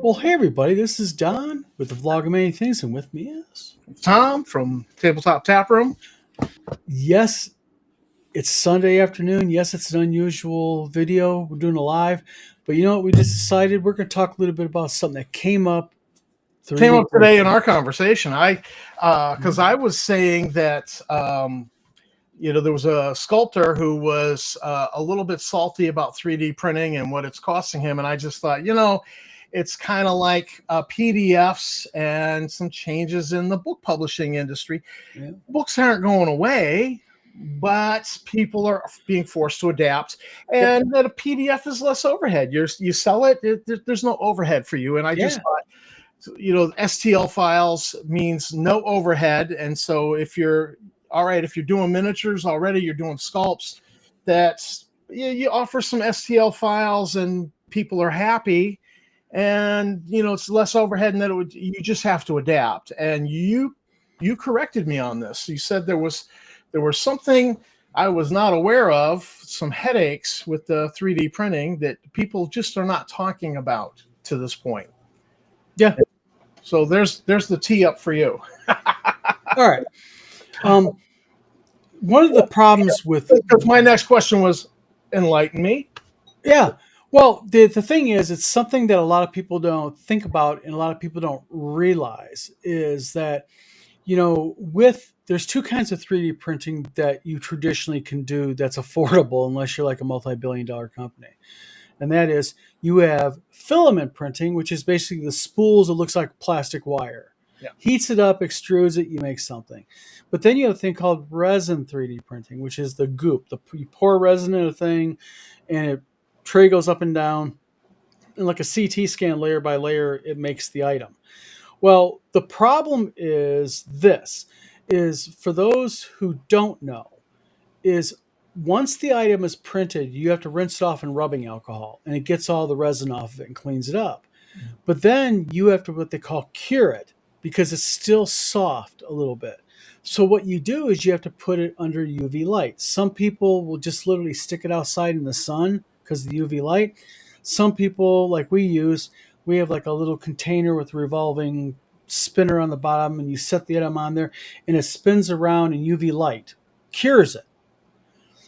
Well, hey everybody, this is Don with the vlog of many things, and with me is Tom from Tabletop Tap Room. yes, it's Sunday afternoon. Yes, it's an unusual video. We're doing a live, but you know what? We just decided we're going to talk a little bit about something that came up Came 3D up today printing. in our conversation. Because I was saying that there was a sculptor who was a little bit salty about 3D printing and what it's costing him, and I just thought, it's kind of like PDFs and some changes in the book publishing industry. Yeah. Books aren't going away, but people are being forced to adapt, Yep. and that a PDF is less overhead. You sell it, there's no overhead for you. And I just Yeah. thought, STL files means no overhead. And so if you're doing miniatures already, you're doing sculpts, you offer some STL files and people are happy. And it's less overhead, and that you just have to adapt. And you corrected me on this. You said there was something I was not aware of, some headaches with the 3D printing that people just are not talking about to this point. Yeah. So there's the tee up for you. All right. One of the problems with Because my next question was, enlighten me. yeah. Well, the thing is, it's something that a lot of people don't think about and a lot of people don't realize is that there's two kinds of 3D printing that you traditionally can do that's affordable unless you're like a multi-billion-dollar company. And that is you have filament printing, which is basically the spools. It looks like plastic wire. Yeah. Heats it up, extrudes it, you make something. But then you have a thing called resin 3D printing, which is the goop. You pour resin in a thing and it tray goes up and down. And like a CT scan layer by layer, it makes the item. Well, the problem is for those who don't know, is once the item is printed, you have to rinse it off in rubbing alcohol and it gets all the resin off of it and cleans it up. But then you have to what they call cure it because it's still soft a little bit. So what you do is you have to put it under UV light. Some people will just literally stick it outside in the sun because of the UV light. Some people, like we have like a little container with a revolving spinner on the bottom, and you set the item on there, and it spins around, and UV light cures it.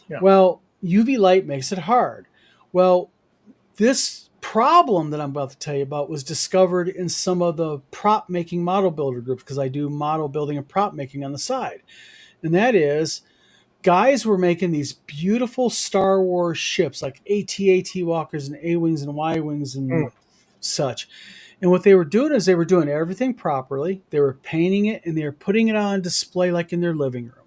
Yeah. Well, UV light makes it hard. Well, this problem that I'm about to tell you about was discovered in some of the prop making model builder groups because I do model building and prop making on the side. And that is, guys were making these beautiful Star Wars ships like AT-AT walkers and A-wings and Y-wings and such. And what they were doing is they were doing everything properly. They were painting it and they were putting it on display like in their living room.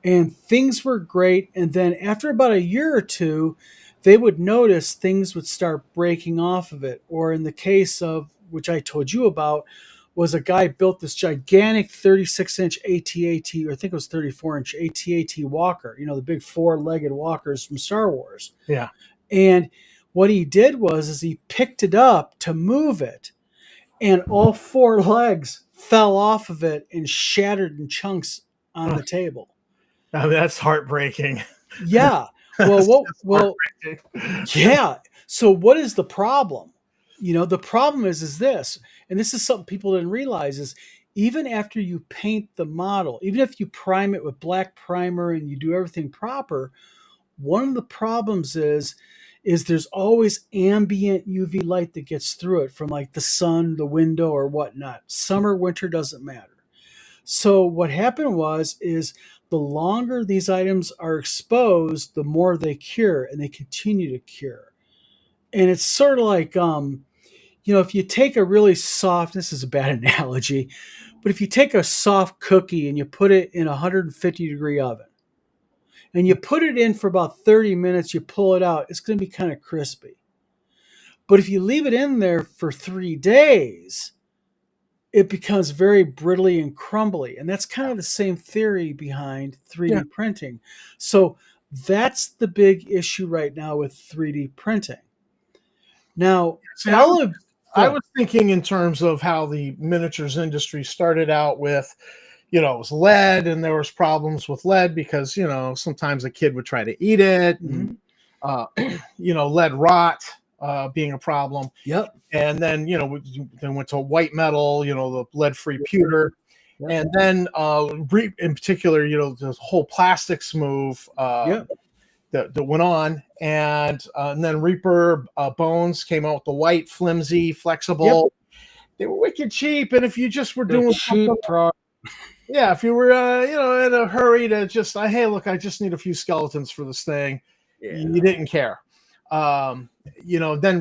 And things were great. And then after about a year or two, they would notice things would start breaking off of it. Or in the case of, which I told you about, was a guy built this gigantic 36-inch AT-AT, or I think it was 34-inch AT-AT walker, the big four-legged walkers from Star Wars. Yeah. And what he did was he picked it up to move it, and all four legs fell off of it and shattered in chunks on the table. Now that's heartbreaking. Yeah. Well, yeah. So what is the problem? The problem is this, and this is something people didn't realize, is even after you paint the model, even if you prime it with black primer and you do everything proper, one of the problems is there's always ambient UV light that gets through it from like the sun, the window, or whatnot. Summer, winter, doesn't matter. So what happened is the longer these items are exposed, the more they cure, and they continue to cure. And it's sort of like, if you take a really soft, this is a bad analogy, but if you take a soft cookie and you put it in a 150-degree oven, and you put it in for about 30 minutes, you pull it out, it's going to be kind of crispy. But if you leave it in there for 3 days, it becomes very brittly and crumbly. And that's kind of the same theory behind 3D printing. So that's the big issue right now with 3D printing. Now, I was thinking in terms of how the miniatures industry started out with, it was lead, and there was problems with lead because, sometimes a kid would try to eat it, and, lead rot. being a problem. Yep. And then, we then went to white metal, the lead-free pewter. Yep. And then, in particular, the whole plastics move Yep. that went on. And then Reaper Bones came out with the white, flimsy, Yep. flexible. They were wicked cheap. And if you just were The doing cheap something, pro. yeah, if you were, in a hurry to just, hey, look, I just need a few skeletons for this thing, Yeah. you didn't care. Then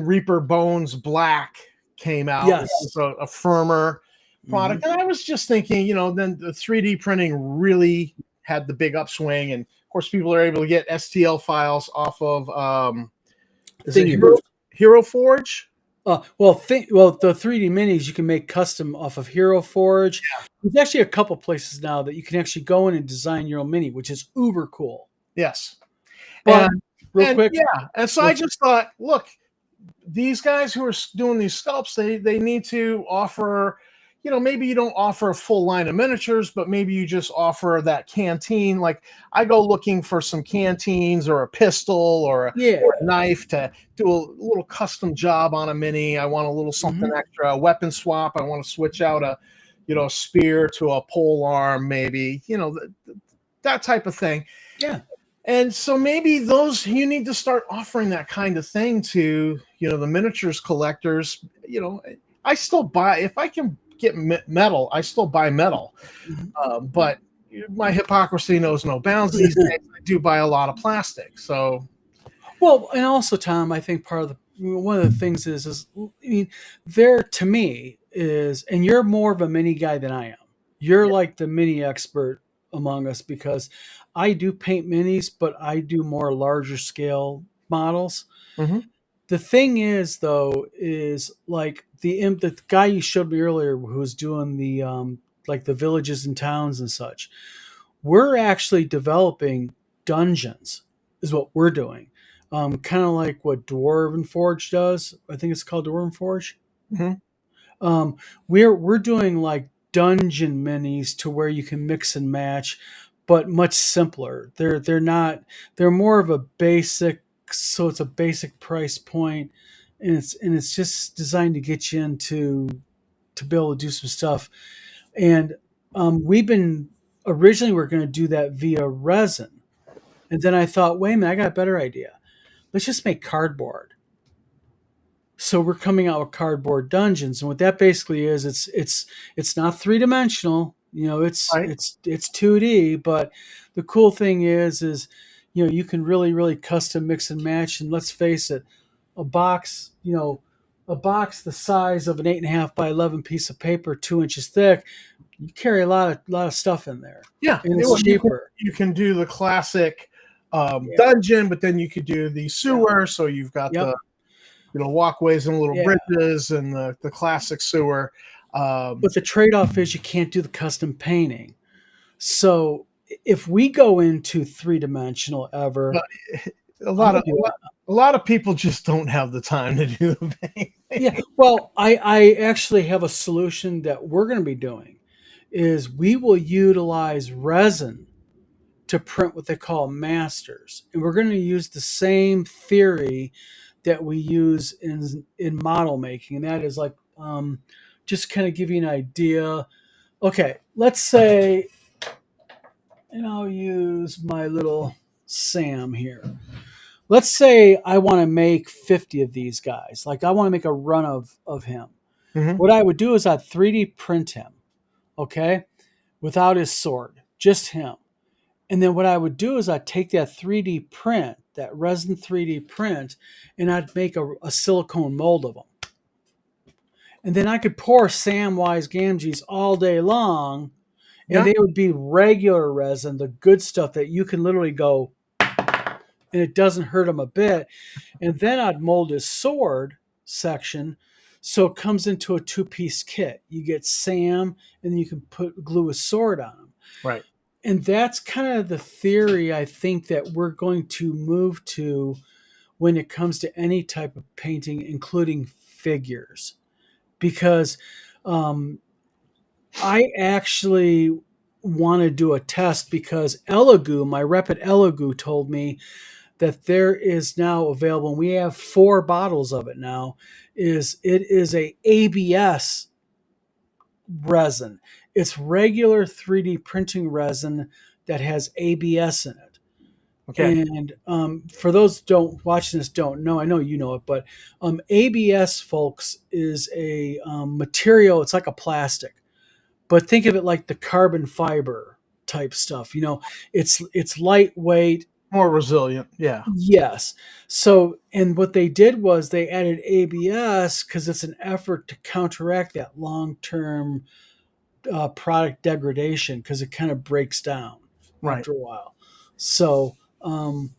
Reaper Bones Black came out. Yes. It was a firmer product. And I was just thinking, then the 3D printing really had the big upswing. And of course, people are able to get STL files off of, is it Hero Forge? The 3D minis you can make custom off of Hero Forge. Yeah. There's actually a couple places now that you can actually go in and design your own mini, which is uber cool. Yes. But real quick, yeah. And so I just thought, look, these guys who are doing these sculpts, they need to offer, maybe you don't offer a full line of miniatures, but maybe you just offer that canteen. Like I go looking for some canteens or a pistol or a knife to do a little custom job on a mini. I want a little something extra, a weapon swap. I want to switch out a spear to a pole arm, maybe, that type of thing. Yeah. And so maybe you need to start offering that kind of thing to, the miniatures collectors. I still buy, if I can get metal, I still buy metal. But my hypocrisy knows no bounds these days. I do buy a lot of plastic. So, well, and also, Tom, I think one of the things is there to me is, and you're more of a mini guy than I am. You're like the mini expert among us because I do paint minis, but I do more larger scale models. The thing is, though, is like the guy you showed me earlier who was doing the like the villages and towns and such. We're actually developing dungeons, is what we're doing. Kind of like what Dwarven Forge does. I think it's called Dwarven Forge. We're doing like dungeon minis to where you can mix and match, but much simpler. They're more of a basic, so it's a basic price point, and it's just designed to get you into to be able to do some stuff. And we've been originally we're going to do that via resin, and then I thought, wait a minute, I got a better idea. Let's just make cardboard. So we're coming out with cardboard dungeons, and what that basically is, it's not 3-dimensional. It's 2D, but the cool thing is you can really custom mix and match. And let's face it, a box the size of an 8.5 by 11 piece of paper, 2 inches thick, you carry a lot of stuff in there. Yeah, and it's cheaper. You can do the classic dungeon, but then you could do the sewer. So you've got the walkways and little bridges and the classic sewer. But the trade-off is you can't do the custom painting. So if we go into 3-dimensional ever, a lot of people just don't have the time to do the painting. Yeah. Well, I actually have a solution that we're going to be doing is we will utilize resin to print what they call masters. And we're going to use the same theory that we use in model making. And that is like, just kind of give you an idea. Okay, let's say, and I'll use my little Sam here. Let's say I want to make 50 of these guys. Like I want to make a run of him. What I would do is I'd 3D print him, okay, without his sword, just him. And then what I would do is I'd take that 3D print, that resin 3D print, and I'd make a silicone mold of them. And then I could pour Samwise Gamgees all day long, and they would be regular resin, the good stuff that you can literally go, and it doesn't hurt them a bit. And then I'd mold his sword section so it comes into a 2-piece kit. You get Sam, and then you can glue a sword on him. Right. And that's kind of the theory I think that we're going to move to when it comes to any type of painting, including figures. Because I actually want to do a test because Elegoo, my rep at Elegoo told me that there is now available, and we have 4 bottles of it now, is a ABS resin. It's regular 3D printing resin that has ABS in it. Okay. And for those don't watching this don't know, I know you know it, but ABS, folks, is a material. It's like a plastic, but think of it like the carbon fiber type stuff. It's lightweight. More resilient. Yeah. Yes. So, and what they did was they added ABS because it's an effort to counteract that long term product degradation because it kind of breaks down Right. after a while. So, um,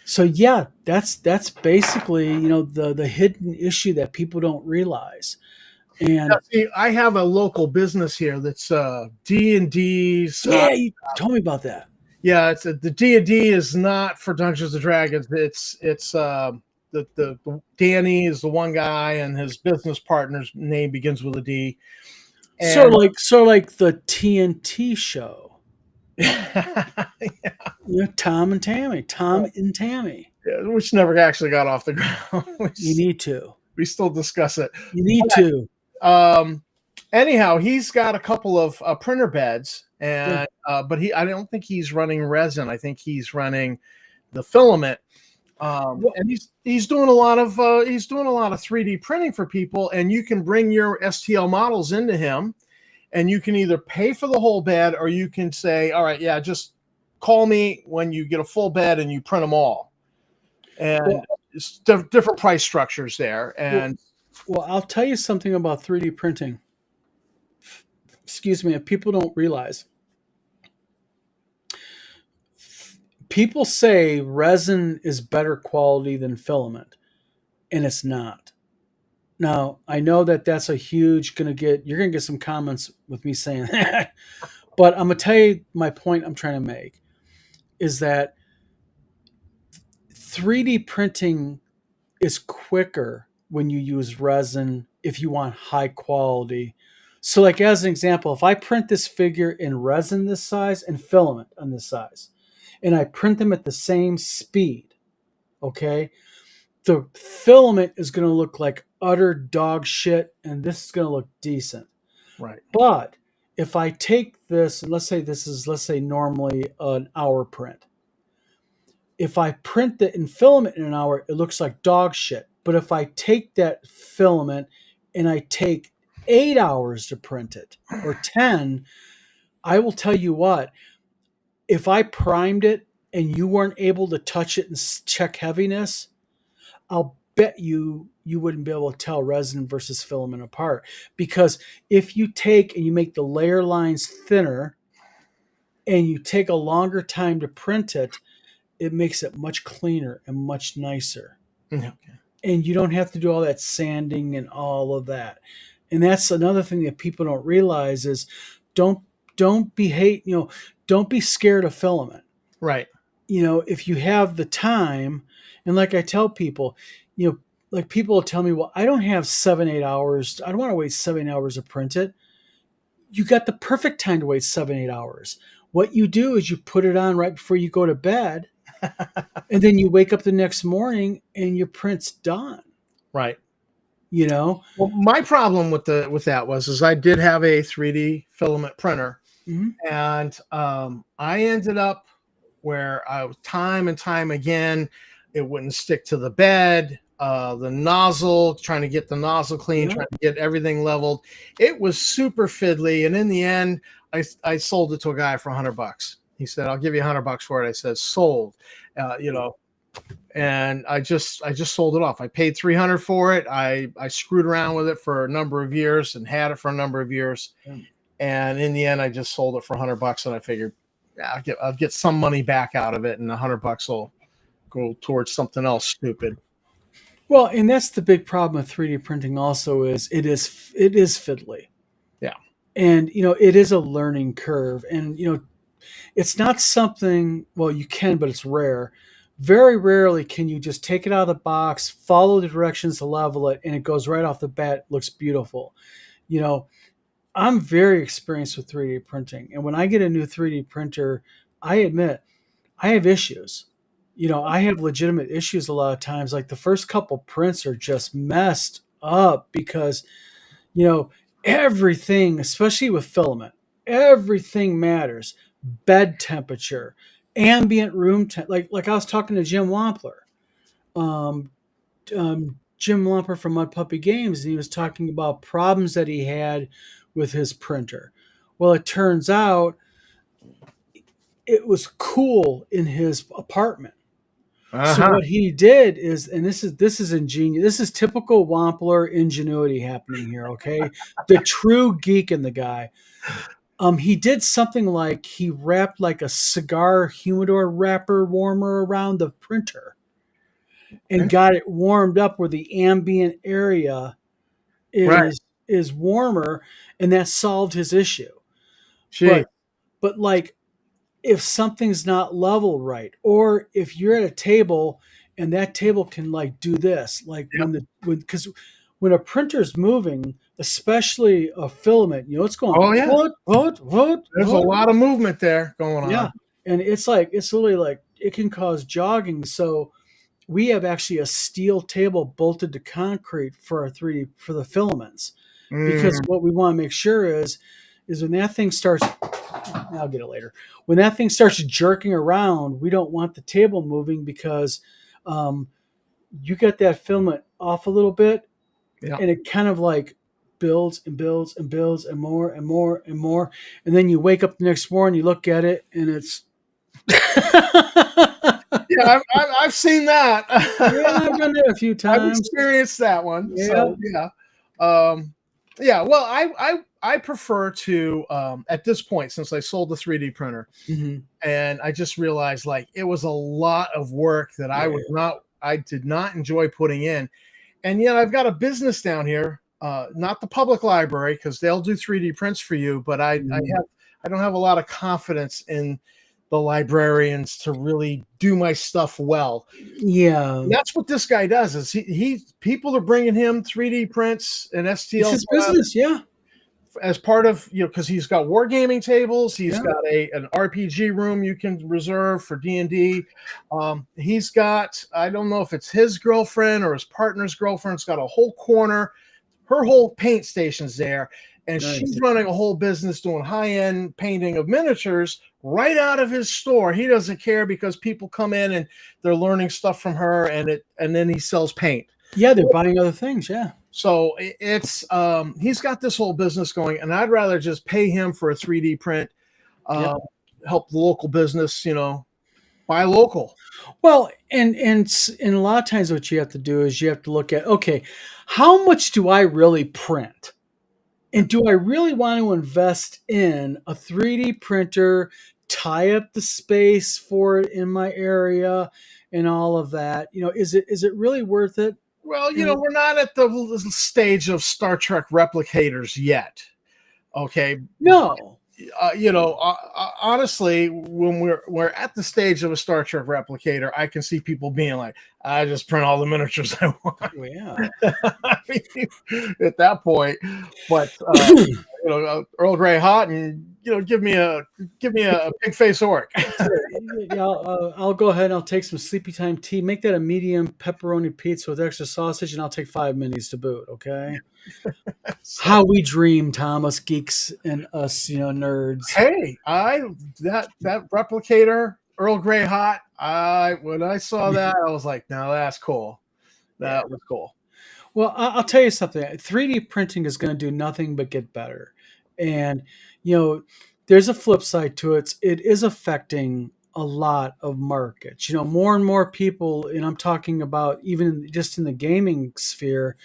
so yeah, that's basically the hidden issue that people don't realize. Now, And see, I have a local business here that's D&D's. yeah, you told me about that. Yeah, the D&D is not for Dungeons and Dragons. The Danny is the one guy, and his business partner's name begins with a D. And Sort of like the TNT show. yeah, Tom and Tammy, Tom and Tammy. which never actually got off the ground. You need to. We still discuss it. You need to. Um, anyhow, he's got a couple of printer beds, and but I don't think he's running resin. I think he's running the filament. And he's doing a lot of 3D printing for people, and you can bring your STL models into him, and you can either pay for the whole bed, or you can say, all right, yeah, just call me when you get a full bed and you print them all. And it's different price structures there. And well, I'll tell you something about 3D printing. Excuse me, if people don't realize. People say resin is better quality than filament, and it's not. Now, I know that that's a huge you're going to get some comments with me saying that. But I'm going to tell you my point I'm trying to make is that 3D printing is quicker when you use resin if you want high quality. So, like as an example, if I print this figure in resin this size and filament on this size, and I print them at the same speed, okay, the filament is going to look like utter dog shit, and this is going to look decent. right. But if I take this, and let's say normally an hour print. If I print it in filament in an hour, it looks like dog shit. But if I take that filament and I take 8 hours to print it, or 10, I will tell you what, if I primed it and you weren't able to touch it and check heaviness, I'll bet you wouldn't be able to tell resin versus filament apart. Because if you take and you make the layer lines thinner and you take a longer time to print it, it makes it much cleaner and much nicer. Okay. And you don't have to do all that sanding and all of that. And that's another thing that people don't realize is don't don't be scared of filament. Right. If you have the time, and like I tell people, like people will tell me, well, I don't have 7-8 hours. I don't want to wait 7 hours to print it. You got the perfect time to wait 7-8 hours. What you do is you put it on right before you go to bed, and then you wake up the next morning and your print's done. Right. Well, my problem with that was I did have a 3D filament printer, mm-hmm. and I ended up where I was time and time again, it wouldn't stick to the bed. The nozzle, trying to get the nozzle clean, trying to get everything leveled. It was super fiddly. And in the end, I sold it to a guy for $100. He said, I'll give you $100 for it. I said, sold, and I just sold it off. I paid $300 for it. I screwed around with it for a number of years and had it for a number of years. And in the end, I just sold it for $100. And I figured, yeah, I'll get some money back out of it. And $100 will go towards something else stupid. Well, and that's the big problem with 3D printing also is it is fiddly. Yeah. And, it is a learning curve. And, it's not something, well, you can, but it's rare. Very rarely can you just take it out of the box, follow the directions to level it, and it goes right off the bat, looks beautiful. I'm very experienced with 3D printing. And when I get a new 3D printer, I admit I have issues. I have legitimate issues a lot of times. Like the first couple prints are just messed up because, you know, everything, especially with filament, everything matters. Bed temperature, ambient room temp. Like I was talking to Jim Wampler, um, Jim Wampler from Mud Puppy Games, and he was talking about problems that he had with his printer. Well, it turns out it was cool in his apartment. So Uh-huh. what he did is, and this is ingenious. This is typical Wampler ingenuity happening here. Okay, the true geek in the guy. He did something like he wrapped like a cigar humidor wrapper warmer around the printer and got it warmed up where the ambient area Right. is warmer, and that solved his issue. Gee. But like if something's not level right, or if you're at a table and that table can like do this, like Yep. because when a printer's moving, especially a filament, it's going Oh yeah. There's a what. lot of movement there going Yeah, on. and it's literally like it can cause jogging. So we have actually a steel table bolted to concrete for our 3D for the filaments, because Mm, what we want to make sure is when that thing starts, I'll get it later. When that thing starts jerking around, we don't want the table moving because um, you get that filament off a little bit, yeah. and it kind of like builds and builds and builds and more and more and more, and then you wake up the next morning, you look at it, and it's Yeah, I've seen that. yeah, I've done that a few I've times. experienced that one. Yeah. So yeah. Yeah, well, I prefer to at this point, since I sold the 3D printer, Hmm. and I just realized like it was a lot of work that Yeah. I did not enjoy putting in. And yet I've got a business down here, not the public library, because they'll do 3D prints for you, but Mhm. I don't have a lot of confidence in the librarians to really do my stuff well. Yeah. And that's what this guy does. Is he people are bringing him 3D prints and It's STL his business. Yeah. as part of, because he's got wargaming tables, he's Yeah. got an RPG room you can reserve for D&D. He's got, I don't know if it's his girlfriend or his partner's girlfriend's got a whole corner, her whole paint station's there, and Nice. she's running a whole business doing high-end painting of miniatures right out of his store. He doesn't care because people come in and they're learning stuff from her, and then he sells paint. Yeah, they're buying other things. Yeah. So it's he's got this whole business going, and I'd rather just pay him for a 3D print, Yep. uh, help the local business, buy local. Well, and a lot of times what you have to do is you have to look at, okay, how much do I really print? And do I really want to invest in a 3D printer, tie up the space for it in my area and all of that? Is it really worth it? Well, And we're not at the stage of Star Trek replicators yet. Okay, no. honestly, when we're at the stage of a Star Trek replicator, I can see people being like, "I just print all the miniatures I want." Oh, yeah. I mean, at that point, but Earl Grey hot, and give me a big face orc. Sure. Yeah, I'll go ahead and I'll take some sleepy time tea. Make that a medium pepperoni pizza with extra sausage, and I'll take 5 minis to boot. Okay. So, How we dream, Thomas geeks and us, nerds. hey, that replicator Earl Grey hot. When I saw that, I was like, "Now that's cool. Yeah. That was cool." Well, I'll tell you something. 3D printing is going to do nothing but get better, and you know, there's a flip side to it. It is affecting a lot of markets. More and more people, and I'm talking about even just in the gaming sphere.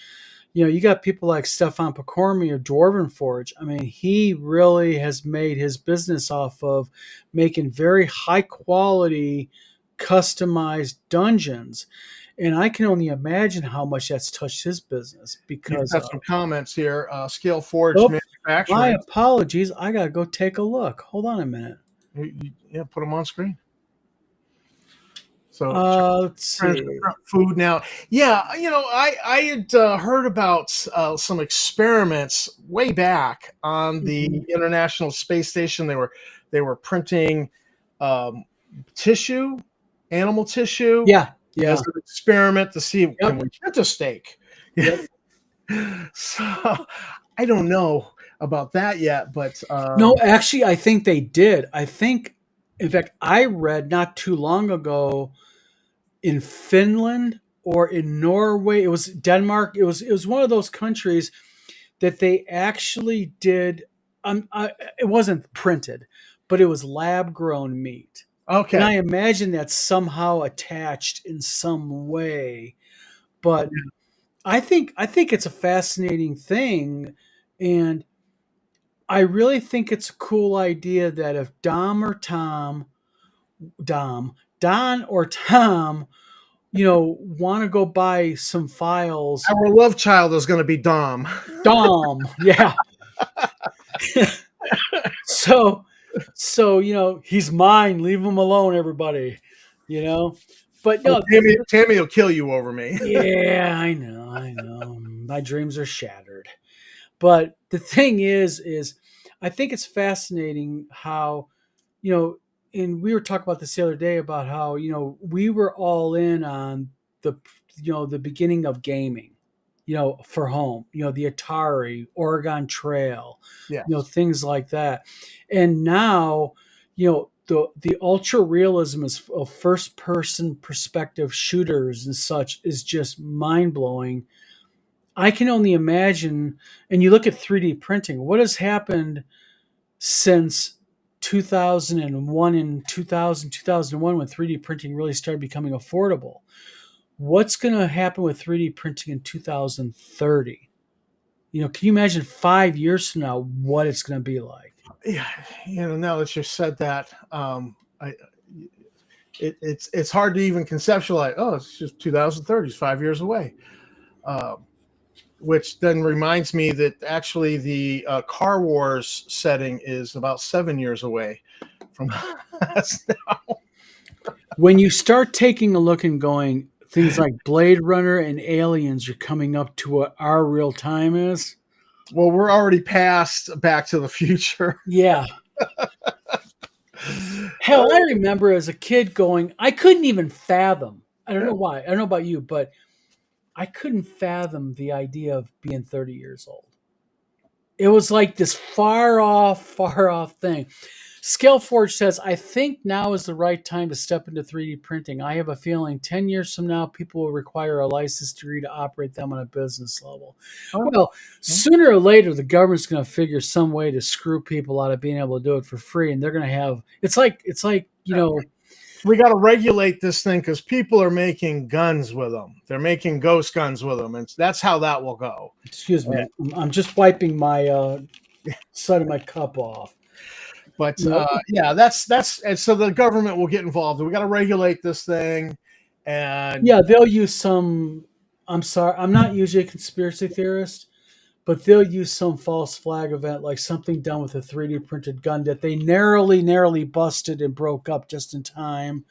You got people like Stefan Pokorny or Dwarven Forge. I mean, he really has made his business off of making very high quality, customized dungeons. And I can only imagine how much that's touched his business You've because got of. some comments here. Scale Forge Oh, my Manufacturing. apologies. I got to go take a look. Hold on a minute. Yeah, put them on screen. So Let's see. food now. Yeah, I had heard about some experiments way back on the Mhm. International Space Station. They were printing um, tissue animal tissue Yeah, as yeah, an experiment to see can yep, we get a steak. yep. So I don't know about that yet, but No, actually, I think they did. I think, in fact, I read not too long ago in Finland or in Norway. It was Denmark. It was one of those countries that they actually did. It wasn't printed, but it was lab grown meat, and I okay. imagine that's somehow attached in some way. But I think it's a fascinating thing, and I really think it's a cool idea that if Dom, Don or Tom, want to go buy some files, Our love child is going to be Dom. Dom, yeah. So, he's mine. Leave him alone, everybody. You know, but Oh, no, Tammy will kill you over me. yeah, I know. My dreams are shattered. But the thing is, I think it's fascinating how you know, and we were talking about this the other day about how we were all in on the the beginning of gaming, for home, the Atari, Oregon Trail, Yes. things like that, and now the ultra realism is of first person perspective shooters and such is just mind blowing. I can only imagine, and you look at 3D printing, what has happened since 2001 and 2001 when 3D printing really started becoming affordable. What's going to happen with 3D printing in 2030? Can you imagine 5 years from now what it's going to be like? Yeah, now that you said that, it's hard to even conceptualize. Oh, it's just 2030, it's 5 years away. Um, which then reminds me that actually the Car Wars setting is about 7 years away from us. When you start taking a look and going, things like Blade Runner and Aliens are coming up to what our real time is. Well, we're already past Back to the Future. Yeah. Hell, I remember as a kid going, I couldn't even fathom. I don't know why. I don't know about you, but I couldn't fathom the idea of being 30 years old. It was like this far off thing. Scaleforge says, I think now is the right time to step into 3D printing. I have a feeling 10 years from now, people will require a license degree to operate them on a business level. Oh, Well, sooner or later, the government's going to figure some way to screw people out of being able to do it for free. And they're going to have, we got to regulate this thing because people are making guns with them. They're making ghost guns with them, and that's how that will go. excuse me, I'm just wiping my side of my cup off. But You know, yeah, that's and so the government will get involved. We got to regulate this thing, and yeah, they'll use some. I'm sorry, I'm not usually a conspiracy theorist, but they'll use some false flag event, like something done with a 3D printed gun that they narrowly busted and broke up just in time.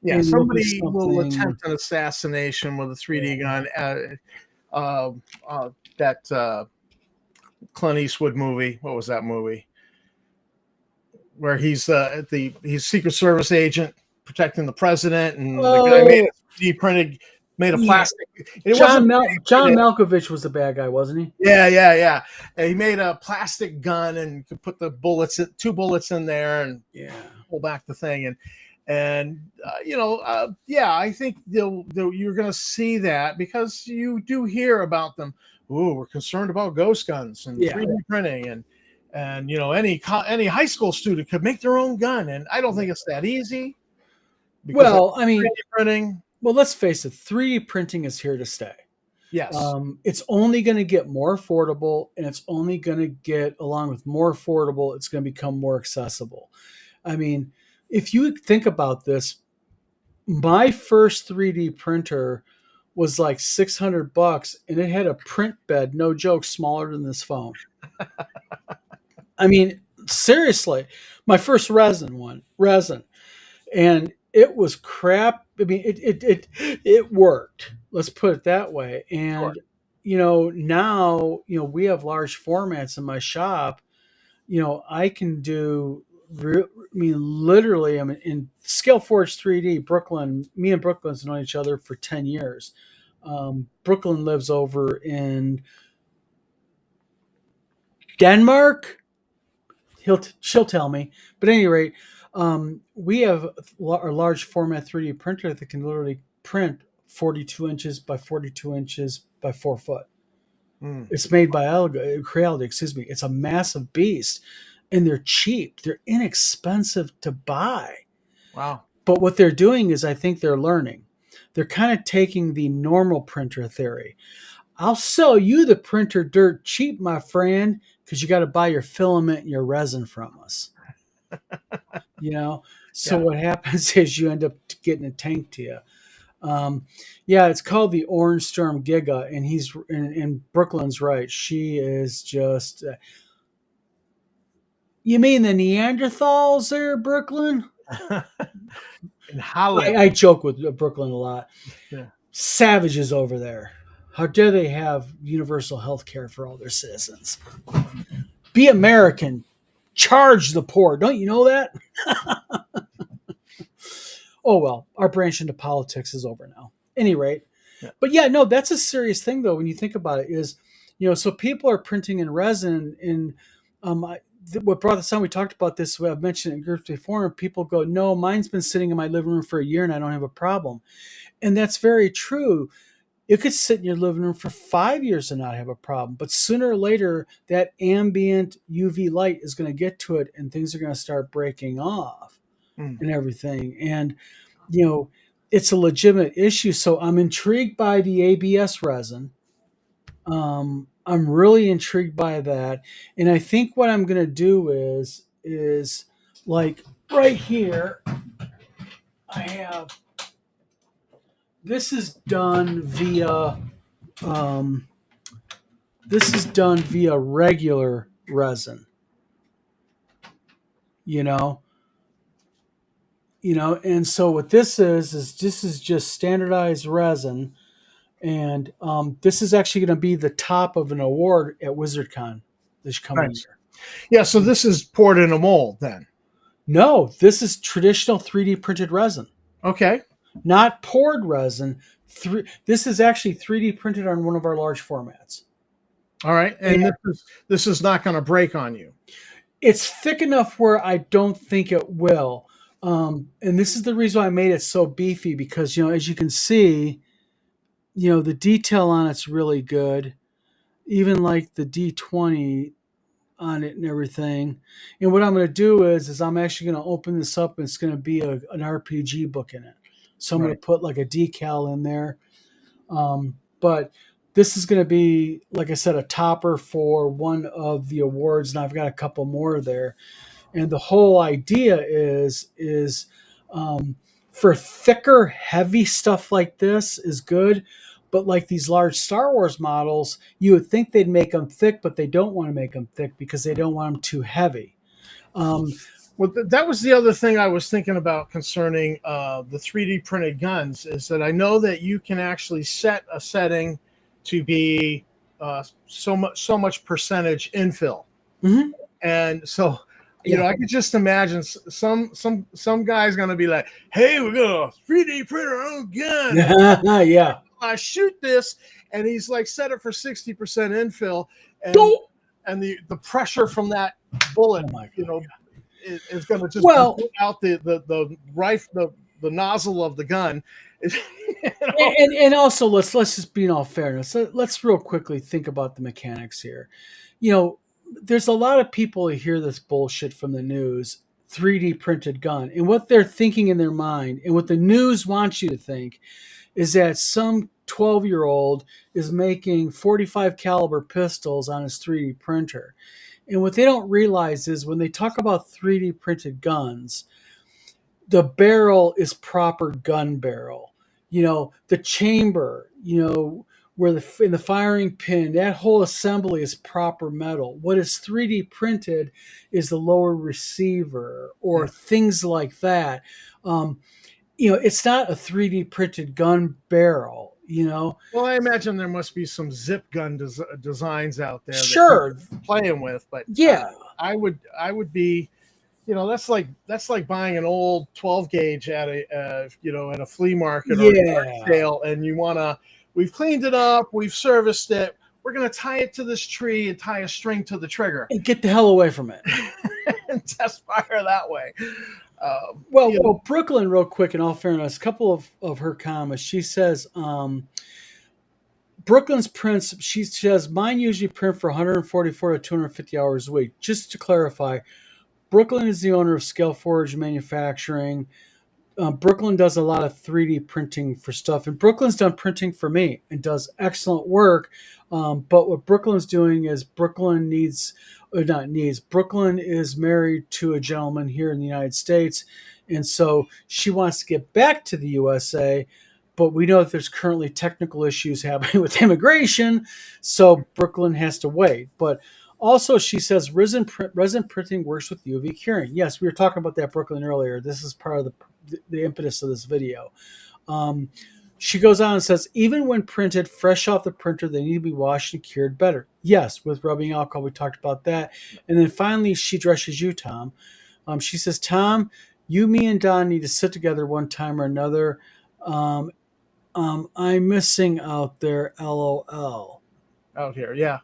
yeah, And it'll be somebody will something. attempt an assassination with a 3D Yeah. gun. That Clint Eastwood movie. What was that movie? Where he's Secret Service agent protecting the president, and the guy made Oh, a 3D printed, made a yeah. plastic. It wasn't 3D John printed. Malkovich was the bad guy, wasn't he? Yeah. And he made a plastic gun and could put the two bullets in there, and Yeah. pull back the thing. Yeah, I think you're going to see that because you do hear about them. Ooh, we're concerned about ghost guns and Yeah. 3D printing, and any high school student could make their own gun, and I don't think it's that easy because of Well, I mean, 3D printing. well, let's face it, 3D printing is here to stay. Yes, It's only going to get more affordable, and it's only going to get, along with more affordable, it's going to become more accessible. I mean, if you think about this, my first 3D printer was like $600, and it had a print bed, no joke, smaller than this phone. I mean, seriously, my first resin, and it was crap. I mean, it worked. Let's put it that way. sure. And now we have large formats in my shop. I can do. literally, I mean, in Scale Forge 3D, Brooklyn, me and Brooklyn's known each other for 10 years. Brooklyn lives over in Denmark. She'll tell me. But at any rate, we have a large format 3D printer that can literally print 42 inches by 42 inches by 4 foot. Mm. It's made by Creality, excuse me. It's a massive beast, and they're cheap. They're inexpensive to buy. Wow. But what they're doing is, I think they're learning. They're kind of taking the normal printer theory. I'll sell you the printer dirt cheap, my friend, because you got to buy your filament and your resin from us. So Yeah. what happens is you end up getting a tank to you. Yeah, it's called the Orange Storm Giga, and Brooklyn's right. She is just. You mean the Neanderthals there, Brooklyn? In Holland. I joke with Brooklyn a lot. Yeah. Savages over there. How dare they have universal health care for all their citizens? Be American. Charge the poor. Don't you know that? Oh, well, our branch into politics is over now. Any rate. Yeah. But yeah, no, that's a serious thing, though, when you think about it, is, so people are printing in resin. And what brought this on, we talked about this, I've mentioned it in groups before, and people go, no, mine's been sitting in my living room for a year and I don't have a problem. And that's very true. It could sit in your living room for 5 years and not have a problem. But sooner or later, that ambient UV light is going to get to it and things are going to start breaking off and everything. And, it's a legitimate issue. So I'm intrigued by the ABS resin. I'm really intrigued by that. And I think what I'm going to do is like right here, I have, this is done via regular resin, and so what this is this is just standardized resin, and this is actually going to be the top of an award at WizardCon this coming Nice. year. Yeah. So this is poured in a mold then. No, this is traditional 3D printed resin, Okay. not poured resin. This is actually 3D printed on one of our large formats. All right. And this is not going to break on you. It's thick enough where I don't think it will. And this is the reason why I made it so beefy, because, as you can see, the detail on it's really good. Even like the D20 on it and everything. And what I'm going to do is I'm actually going to open this up and it's going to be an RPG book in it. So I'm going to put like a decal in there. But this is going to be, like I said, a topper for one of the awards, and I've got a couple more there. And the whole idea is for thicker, heavy stuff like this is good. But like these large Star Wars models, you would think they'd make them thick, but they don't want to make them thick because they don't want them too heavy. Well, that was the other thing I was thinking about concerning the 3D printed guns, is that I know that you can actually set a setting to be so much percentage infill, and so I could just imagine some guy's gonna be like, "Hey, we're gonna 3D print our own gun." Yeah. I shoot this, and he's like, set it for 60% infill, and the pressure from that bullet, is going to just put out the rifle, the nozzle of the gun. And also let's just be in all fairness. Let's real quickly think about the mechanics here. There's a lot of people who hear this bullshit from the news, 3D printed gun, and what they're thinking in their mind, and what the news wants you to think, is that some 12-year-old is making 45 caliber pistols on his 3D printer. And what they don't realize is when they talk about 3D printed guns, the barrel is proper gun barrel. The chamber, where in the firing pin, that whole assembly is proper metal. What is 3D printed is the lower receiver or things like that. It's not a 3D printed gun barrel, Well, I imagine there must be some zip gun designs out there. Sure. That playing with, but yeah, I would be, that's like buying an old 12 gauge at a at a flea market or a yard Yeah. sale, and we've cleaned it up, we've serviced it, we're gonna tie it to this tree and tie a string to the trigger And get the hell away from it. and test fire that way. Well, Brooklyn, real quick, in all fairness, a couple of her comments. She says, Brooklyn's prints, she says, mine usually print for 144 to 250 hours a week. Just to clarify, Brooklyn is the owner of Scale Forge Manufacturing. Brooklyn does a lot of 3D printing for stuff, and Brooklyn's done printing for me and does excellent work. But what Brooklyn's doing is Brooklyn needs, or not needs, Brooklyn is married to a gentleman here in the United States, and so she wants to get back to the USA. But we know that there's currently technical issues happening with immigration, so Brooklyn has to wait. But also, she says resin printing works with UV curing. Yes, we were talking about that, Brooklyn, earlier. This is part of the impetus of this video. Um, she goes on and says, even when printed fresh off the printer, they need to be washed and cured better. Yes, with rubbing alcohol, we talked about that. And then finally, she addresses you, Tom. She says, Tom, you, me, and Don need to sit together one time or another. Um, I'm missing out there, LOL. Out here, yeah.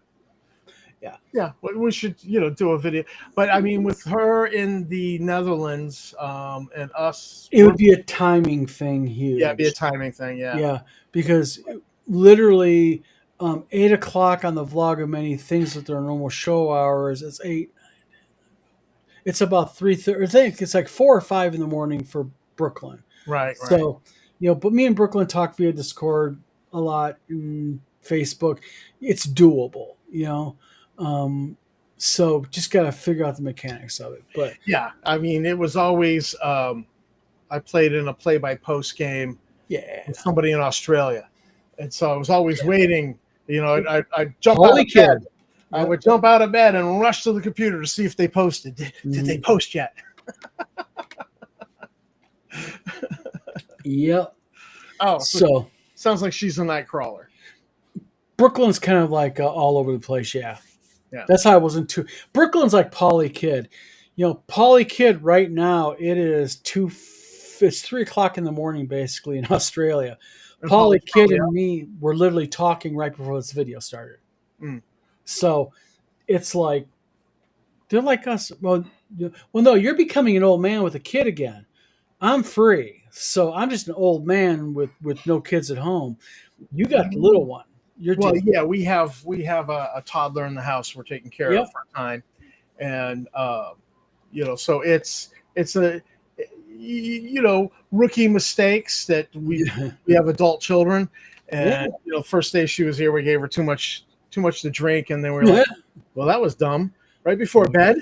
Yeah. Yeah, we should, do a video. But I mean, with her in the Netherlands, and us, It would be a timing thing, huge. yeah, it'd be a timing thing. Yeah. Yeah, because literally 8 o'clock on the vlog of many things with their normal show hours. It's 8. It's about 3:30. I think it's like 4 or 5 in the morning for Brooklyn. Right. So, but me and Brooklyn talk via Discord a lot, and Facebook. It's doable. So just gotta figure out the mechanics of it. But yeah, I mean, it was always. I played in a play-by-post game yeah, with somebody in Australia, and so I was always waiting. I'd jump Holy out of bed. kid. I Yep. would jump out of bed and rush to the computer to see if they posted. Did they post yet? Yep. Oh, So sounds like she's a night crawler. Brooklyn's kind of like all over the place. Yeah. Yeah. That's how I wasn't too. Brooklyn's like Polly Kidd. Polly Kidd right now, it's 3 o'clock in the morning, basically, in Australia. And Polly Kidd yeah. and me were literally talking right before this video started. Mm. So it's like, they're like us. Well, no, you're becoming an old man with a kid again. I'm free. So I'm just an old man with no kids at home. You got the little one. Yeah, we have a toddler in the house we're taking care of for a time, and so it's a rookie mistakes that we have adult children, and first day she was here we gave her too much to drink, and then we were like, well, that was dumb. Right before bed,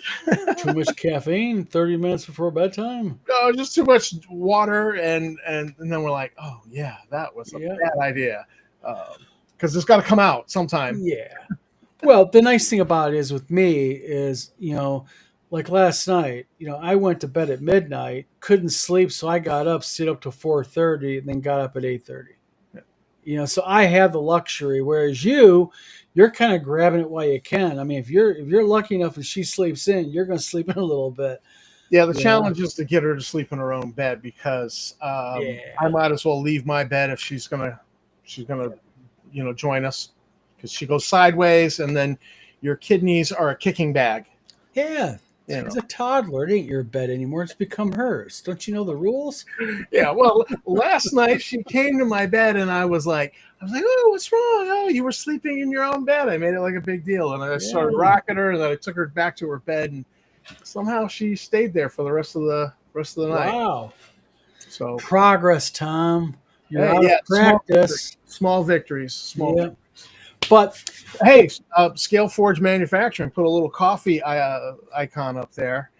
too much caffeine, 30 minutes before bedtime. No, just too much water, and then we're like, oh yeah, that was a bad idea, because it's got to come out sometime. Yeah. Well, the nice thing about it is with me is, like last night, I went to bed at midnight, couldn't sleep, so I got up, stayed up till 4:30, and then got up at 8:30. So I have the luxury, whereas you're kind of grabbing it while you can. I mean, if you're lucky enough and she sleeps in, you're going to sleep in a little bit. Yeah, the challenge is to get her to sleep in her own bed, because I might as well leave my bed if she's gonna join us, because she goes sideways, and then your kidneys are a kicking bag. Yeah. She's a toddler. It ain't your bed anymore. It's become hers. Don't you know the rules? Yeah. Well, last night she came to my bed, and I was like, oh, what's wrong? Oh, you were sleeping in your own bed. I made it like a big deal, and I started rocking her, and then I took her back to her bed, and somehow she stayed there for the rest of the night. Wow. So progress, Tom. You're out of practice. Small victories. Small victories. But hey, Scale Forge Manufacturing put a little coffee icon up there.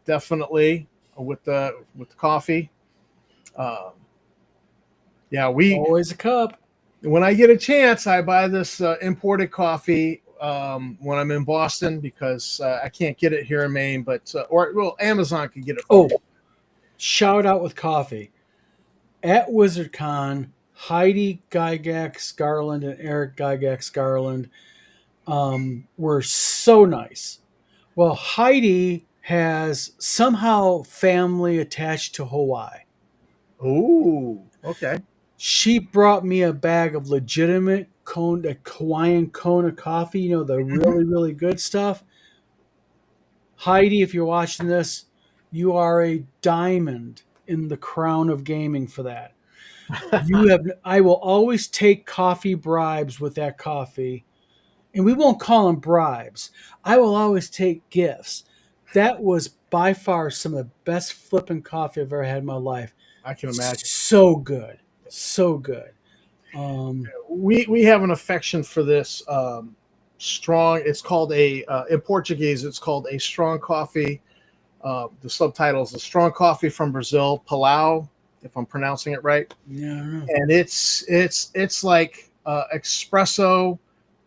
Definitely with the coffee. We always a cup. When I get a chance, I buy this imported coffee when I'm in Boston, because I can't get it here in Maine, but Amazon can get it. Shout out with coffee at WizardCon. Heidi Gygax Garland and Eric Gygax Garland were so nice. Well, Heidi has somehow family attached to Hawaii. Ooh, okay. She brought me a bag of legitimate the Hawaiian Kona coffee, the Mhm. really, really good stuff. Heidi, if you're watching this, you are a diamond in the crown of gaming for that. I will always take coffee bribes with that coffee, and we won't call them bribes. I will always take gifts. That was by far some of the best flipping coffee I've ever had in my life. I can imagine. So good. So good. Um, We have an affection for this strong. It's called in Portuguese. It's called a strong coffee. The subtitle is a strong coffee from Brazil, Palau, if I'm pronouncing it right. yeah, I don't know. And it's like espresso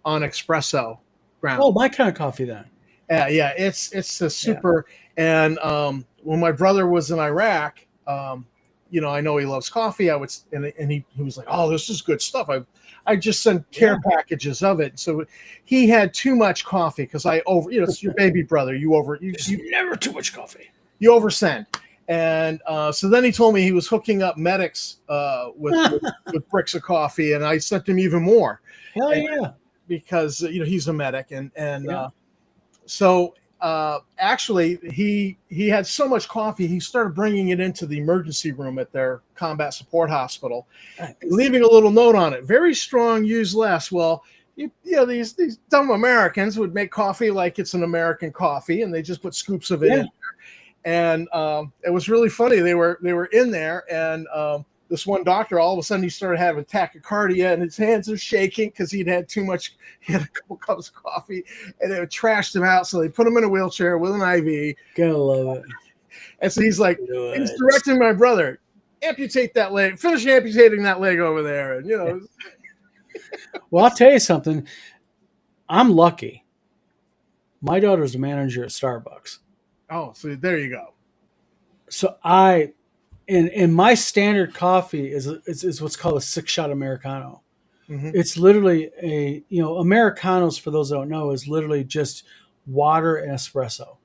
on espresso Oh, ground. my kind of coffee then. Yeah, it's a Yeah. super. And when my brother was in Iraq, I know he loves coffee. And he was like, "Oh, this is good stuff." I just sent care Yeah. packages of it. So he had too much coffee because it's your baby brother. There's never too much coffee. You oversend. And so then he told me he was hooking up medics with bricks of coffee, and I sent him even more. Hell And yeah. because he's a medic, and Yeah. so actually he had so much coffee he started bringing it into the emergency room at their combat support hospital, Nice. leaving a little note on it: very strong, use less. Well, these dumb Americans would make coffee like it's an American coffee, and they just put scoops of it Yeah. in. And it was really funny. They were in there, and this one doctor, all of a sudden, he started having tachycardia, and his hands are shaking because he'd had too much. He had a couple cups of coffee, and it trashed him out. So they put him in a wheelchair with an IV. Gotta love it. And so he's Good. directing my brother, amputate that leg, finish amputating that leg over there, and Well, I'll tell you something. I'm lucky. My daughter's a manager at Starbucks. Oh, so there you go. So in my standard coffee is what's called a 6-shot Americano. Mm-hmm. It's literally Americanos, for those that don't know, is literally just water and espresso.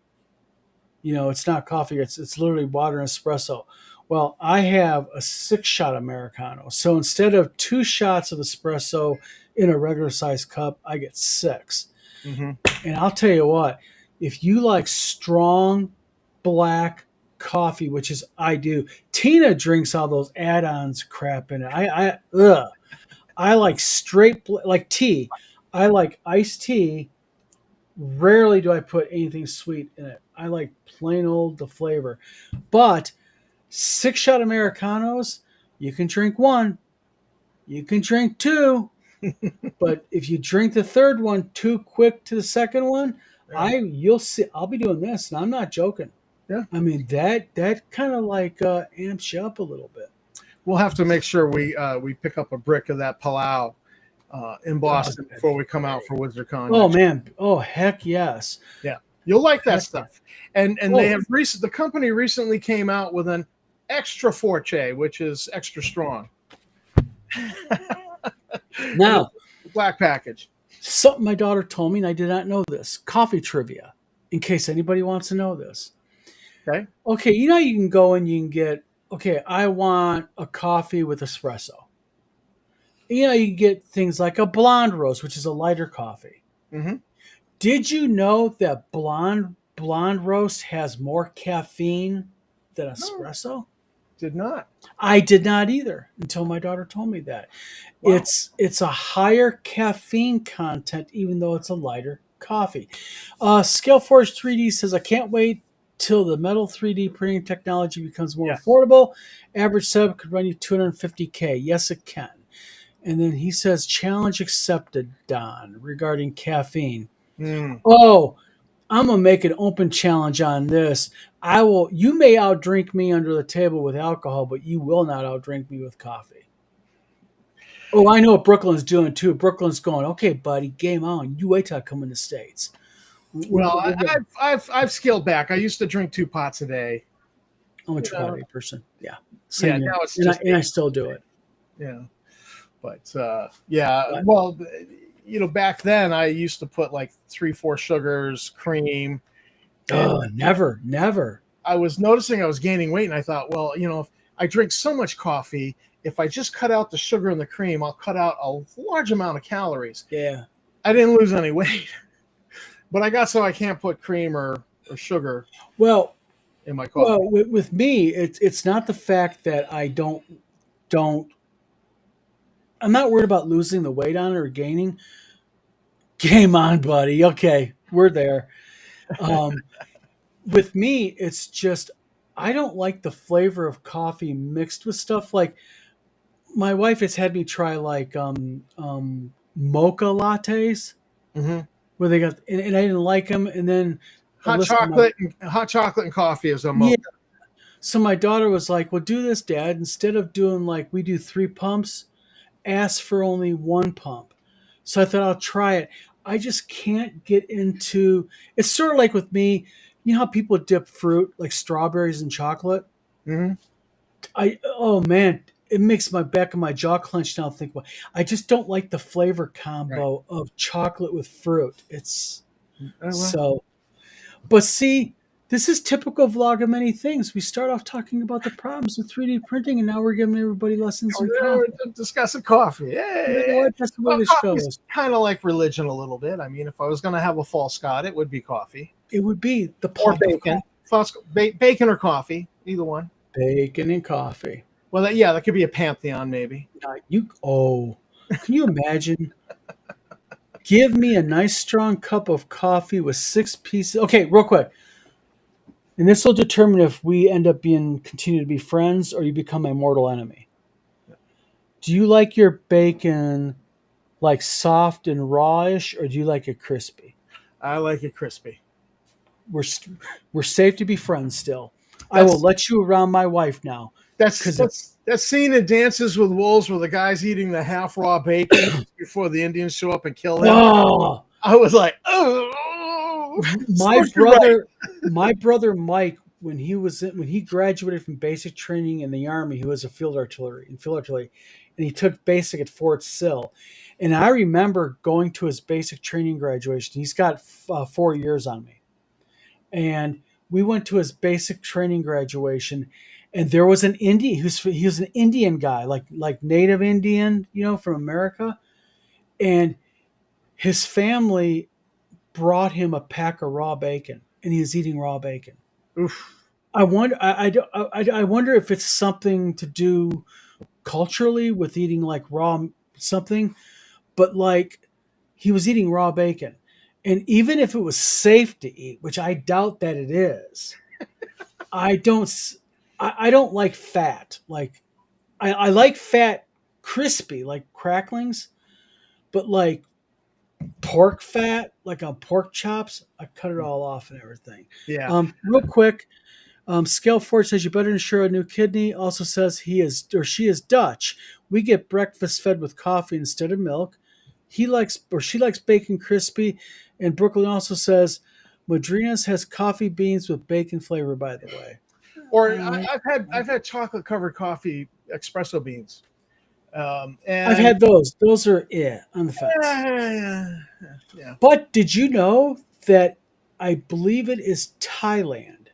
It's not coffee. It's literally water and espresso. Well, I have a 6-shot Americano. So instead of 2 shots of espresso in a regular size cup, I get 6. Mm-hmm. And I'll tell you what, if you like strong black coffee, which is I do, Tina drinks all those add-ons crap in it. I like straight like tea. I like iced tea. Rarely do I put anything sweet in it. I like plain old the flavor. But 6-shot Americanos, you can drink one, you can drink two, but if you drink the third one too quick to the second one, Yeah. you'll see. I'll be doing this, and I'm not joking. Yeah. I mean that kind of like amps you up a little bit. We'll have to make sure we pick up a brick of that Palau in Boston before we come out for WizardCon. Oh man! Oh heck yes! Yeah, you'll like that stuff. And they have the company recently came out with an extra forte, which is extra strong. Now, black package. Something my daughter told me, and I did not know this. Coffee trivia, in case anybody wants to know this. Okay. Okay, you can go and you can get. Okay, I want a coffee with espresso. You can get things like a blonde roast, which is a lighter coffee. Mm-hmm. Did you know that blonde roast has more caffeine than espresso? No, did not. I did not either until my daughter told me that. Wow. It's a higher caffeine content, even though it's a lighter coffee. Scaleforge 3D says, I can't wait till the metal 3D printing technology becomes more affordable. Average sub could run you $250K. Yes, it can. And then he says, challenge accepted, Don, regarding caffeine. Oh, I'm going to make an open challenge on this. You may outdrink me under the table with alcohol, but you will not outdrink me with coffee. Oh, I know what Brooklyn's doing too. Brooklyn's going, okay, buddy, game on. You wait till I come in the States. Well, I've scaled back. I used to drink 2 pots a day. I'm a Chicago person. Yeah. Same now it's and I still do it. Yeah. But well, back then I used to put like 3-4 sugars, cream, And Never. I was noticing I was gaining weight, and I thought, well, if I drink so much coffee, if I just cut out the sugar and the cream, I'll cut out a large amount of calories. Yeah. I didn't lose any weight, but I got so I can't put cream or sugar Well, in my coffee. with me, it's not the fact that I don't. I'm not worried about losing the weight on it or gaining. Game on, buddy. Okay, we're there. Um, with me, it's just I don't like the flavor of coffee mixed with stuff. Like my wife has had me try like mocha lattes Hmm. where they got and I didn't like them, and then I Hot listened to my chocolate and coffee is a yeah. mocha. So my daughter was like, "Well, do this, Dad. Instead of doing like we do 3 pumps, ask for only 1 pump." So I thought I'll try it. I just can't get into. It's sort of like with me. You know how people dip fruit like strawberries in chocolate. Hmm. Oh man, it makes my back of my jaw clench now. Think about. I just don't like the flavor Right. combo of chocolate with fruit. It's Well, so. But see, this is typical vlog of many things. We start off talking about the problems with 3D printing, and now we're giving everybody lessons in we're coffee. discussing coffee. You know Hey. what? That's the way Well, this show coffee's is. kind of like religion a little bit. I mean, if I was going to have a false god, it would be coffee It would be the or pop of bacon. coffee, Bacon or coffee, either one. bacon and coffee. Well, that could be a pantheon, maybe. Can you imagine? Give me a nice strong cup of coffee with 6 pieces. Okay, real quick. And this will determine if we end up continue to be friends or you become my mortal enemy. Do you like your bacon like soft and rawish, or do you like it crispy? I like it crispy. We're we're safe to be friends still. I will That's let you around my wife now, that's because if that's that scene in Dances with Wolves where the guy's eating the half raw bacon before the Indians show up and kill him. oh, I was like, oh, my serves you right. brother Mike, when he graduated from basic training in the army, he was a field artillery, and he took basic at Fort Sill. And I remember going to his basic training graduation. He's got 4 years on me, and we went to his basic training graduation, and there was an Indian. He was an Indian guy, like native Indian, from America, and his family brought him a pack of raw bacon, and he was eating raw bacon. Oof. I wonder. I wonder if it's something to do culturally with eating like raw something, but like he was eating raw bacon, and even if it was safe to eat, which I doubt that it is, I don't. I don't like fat. Like I like fat, crispy, like cracklings, but like pork fat, like on pork chops, I cut it all off and everything. Yeah. Real quick, Scale Ford says you better insure a new kidney. Also says he is or she is Dutch. We get breakfast fed with coffee instead of milk. She likes bacon crispy. And Brooklyn also says Madrina's has coffee beans with bacon flavor. By the way, Or I've had chocolate covered coffee espresso beans. I've And had those. Those are on the fence. yeah. But did you know that I believe it is Thailand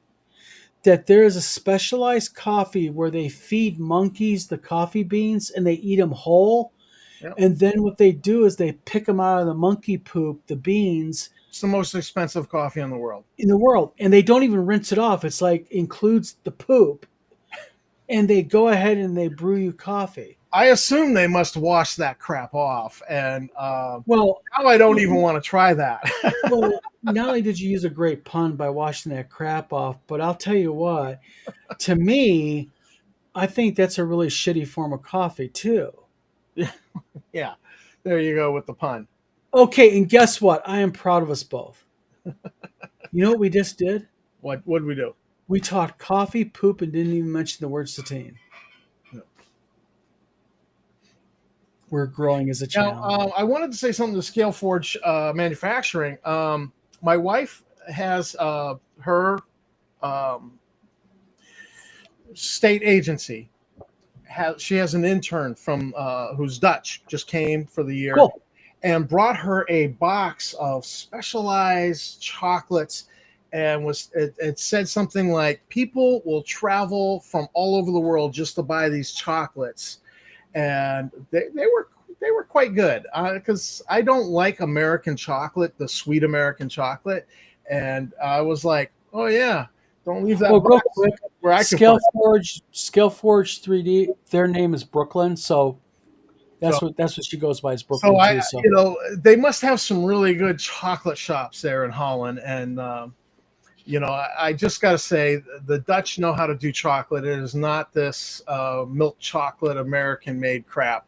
that there is a specialized coffee where they feed monkeys the coffee beans and they eat them whole. Yep. And then what they do is they pick them out of the monkey poop, the beans It's the most expensive coffee in the world. in the world. And they don't even rinse it off. It's like includes the poop. And they go ahead and they brew you coffee. I assume they must wash that crap off. And Well, now I don't even want to try that. well, not only did you use a great pun by washing that crap off, but I'll tell you what, to me, I think that's a really shitty form of coffee too. Yeah. There you go with the pun. Okay, and guess what? I am proud of us both. You know what we just did? What would we do? We talked coffee, poop, and didn't even mention the word satine. No. We're growing as a channel. Now, I wanted to say something to Scale Forge Manufacturing. My wife has her state agency. She has an intern from who's Dutch, just came for the year, Cool. and brought her a box of specialized chocolates and it said something like people will travel from all over the world just to buy these chocolates, and they were quite good because I don't like American chocolate, the sweet American chocolate, and I was like, oh yeah, don't leave that Well, real box quick, where I can find it. Scale Forge 3D. Their name is Brooklyn, so So that's what she goes by is so Brooklyn too. So they must have some really good chocolate shops there in Holland, and I just got to say, the Dutch know how to do chocolate. It is not this milk chocolate American made crap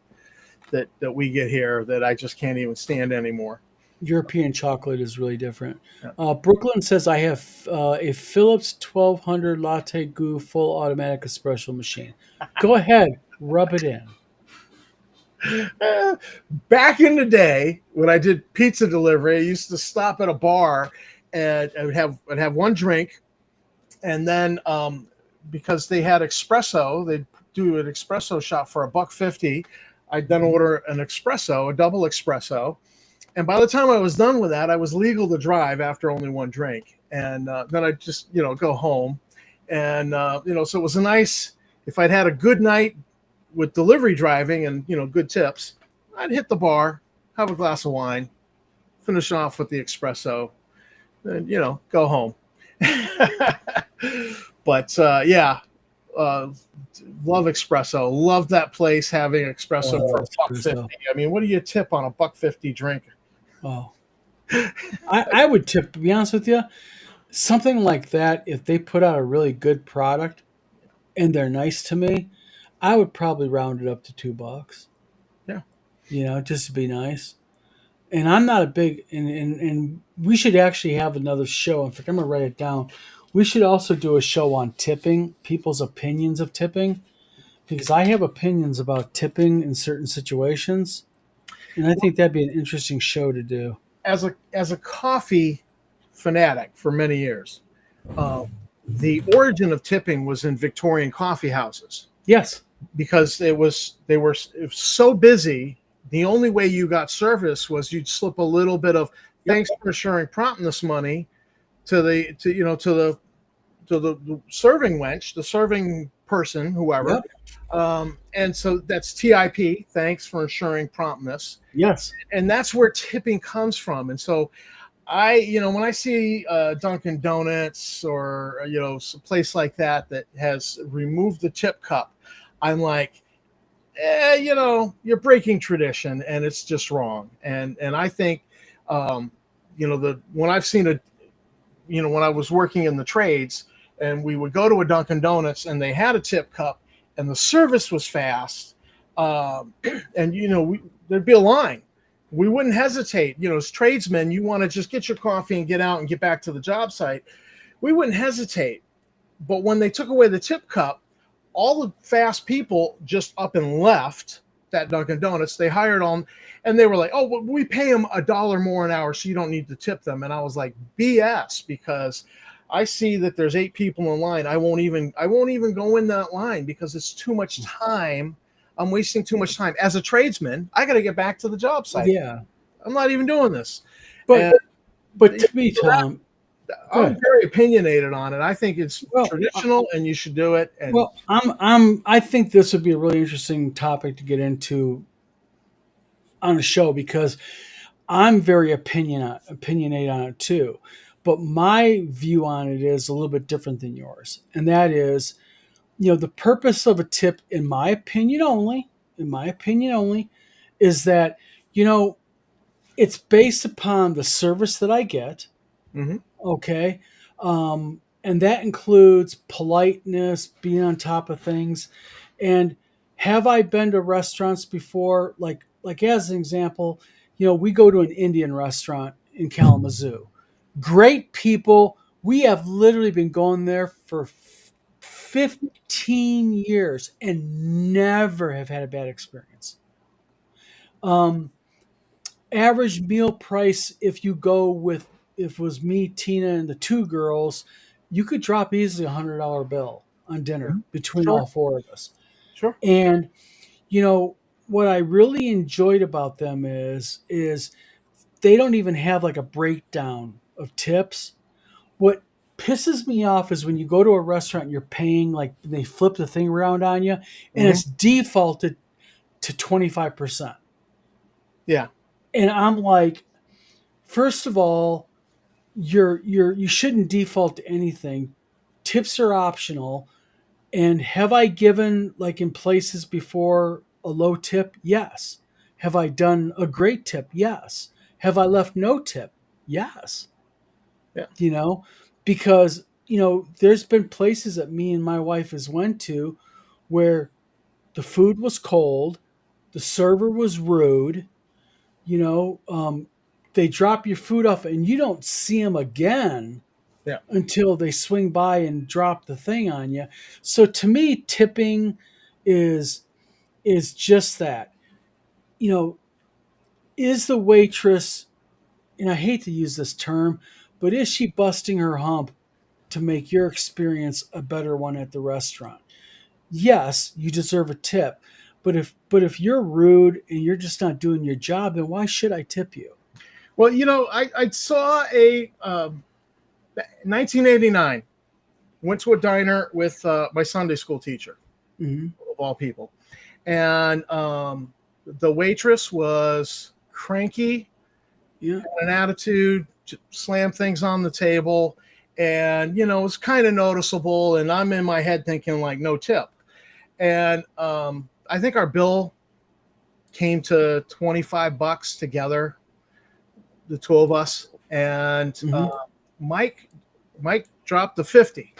that we get here that I just can't even stand anymore. European chocolate is really different. Yeah. Brooklyn says I have a Philips 1200 Latte Goo full automatic espresso machine. Go ahead, rub it in. Eh, Back in the day when I did pizza delivery, I used to stop at a bar and I'd have one drink, and then because they had espresso, they'd do an espresso shot for $1.50. I'd then order an espresso, a double espresso, and by the time I was done with that, I was legal to drive after only one drink, and then I just go home, and so it was a nice. If I'd had a good night with delivery driving and good tips, I'd hit the bar, have a glass of wine, finish off with the espresso, and go home. But yeah, uh, love espresso. Love that place having espresso for Espresso. $1.50. I mean, what do you tip on a $1.50 drink? Oh, I would tip. To be honest with you, something like that. If they put out a really good product and they're nice to me, I would probably round it up to $2. Yeah. Just to be nice. And I'm not a big and we should actually have another show. In fact, I'm gonna write it down. We should also do a show on tipping, people's opinions of tipping, because I have opinions about tipping in certain situations, and I think that'd be an interesting show to do. As a coffee fanatic for many years, uh, the origin of tipping was in Victorian coffee houses Yes. because it was so busy. The only way you got service was you'd slip a little bit of Yep. thanks for assuring promptness money to the serving wench, the serving person, whoever. Yep. And so that's TIP. Thanks for ensuring promptness, Yes. and that's where tipping comes from. And so when I see Dunkin' Donuts or some place like that that has removed the tip cup, I'm like, you're breaking tradition, and it's just wrong. And I think, the when I've seen when I was working in the trades, and we would go to a Dunkin' Donuts, and they had a tip cup, and the service was fast, and there'd be a line. We wouldn't hesitate. As tradesmen, you want to just get your coffee and get out and get back to the job site. We wouldn't hesitate. But when they took away the tip cup, all the fast people just up and left that Dunkin' Donuts. They hired on, and they were like, "Oh, well, we pay them $1 more an hour, so you don't need to tip them." And I was like, "BS," because I see that there's 8 people in line. I won't even go in that line because it's too much time. I'm wasting too much time. As a tradesman, I got to get back to the job site. Yeah. I'm not even doing this. But And but to me, Tom, go I'm ahead. very opinionated on it. I think it's Well, traditional, and you should do it. And I think this would be a really interesting topic to get into on a show because I'm very opinionated on it too. But my view on it is a little bit different than yours. And that is, the purpose of a tip, in my opinion only, is that, you know, it's based upon the service that I get. mhm. Okay. And that includes politeness, being on top of things. And have I been to restaurants before? Like as an example, we go to an Indian restaurant in Kalamazoo. Great people. We have literally been going there for 15 years and never have had a bad experience. Um, Average meal price, if you go with, if it was me, Tina, and the two girls, you could drop easily $100 bill on dinner Mhm. between Sure, all four of us. sure. And you know what I really enjoyed about them is they don't even have like a breakdown of tips. What pisses me off is when you go to a restaurant and you're paying, like they flip the thing around on you and Mhm. it's defaulted to 25%. Yeah. And I'm like, first of all, you shouldn't default to anything. Tips are optional. And have I given, like in places before, a low tip? Yes. Have I done a great tip? Yes. Have I left no tip? Yes. Yeah. You know, because, there's been places that me and my wife has went to where the food was cold, the server was rude, you know, um, they drop your food off and you don't see them again Yeah. until they swing by and drop the thing on you. So to me, tipping is is just that. You know, is the waitress, and I hate to use this term, but is she busting her hump to make your experience a better one at the restaurant? Yes, you deserve a tip. But if you're rude and you're just not doing your job, then why should I tip you? Well, I saw a 1989. Went to a diner with my Sunday school teacher, Hmm. of all people, and the waitress was cranky, Yeah. an attitude, slam things on the table, and it was kind of noticeable. And I'm in my head thinking like, no tip. And I think our bill came to $25 together, the two of us, and Hmm. Mike Mike dropped the 50,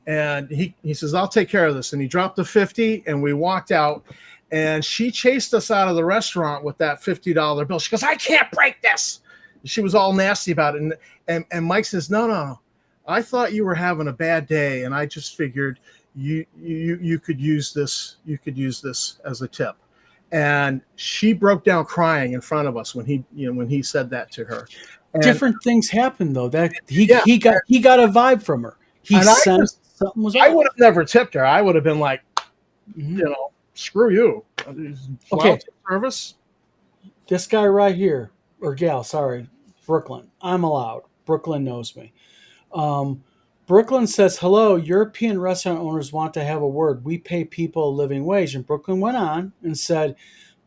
and he says, I'll take care of this, and he dropped the 50, and we walked out, and she chased us out of the restaurant with that $50 bill. She goes, I can't break this. She was all nasty about it, and Mike says, no, I thought you were having a bad day, and I just figured you could use this, as a tip. And she broke down crying in front of us when he said that to her. And Different things happen though. That he yeah, he got a vibe from her. He and sensed something was I would have off. never tipped her. I would have been like, Hmm. screw you. Okay, Flounce service. this guy right here, or gal, sorry, Brooklyn. I'm allowed. Brooklyn knows me. Um, Brooklyn says, "Hello, European restaurant owners want to have a word. We pay people a living wage." And Brooklyn went on and said,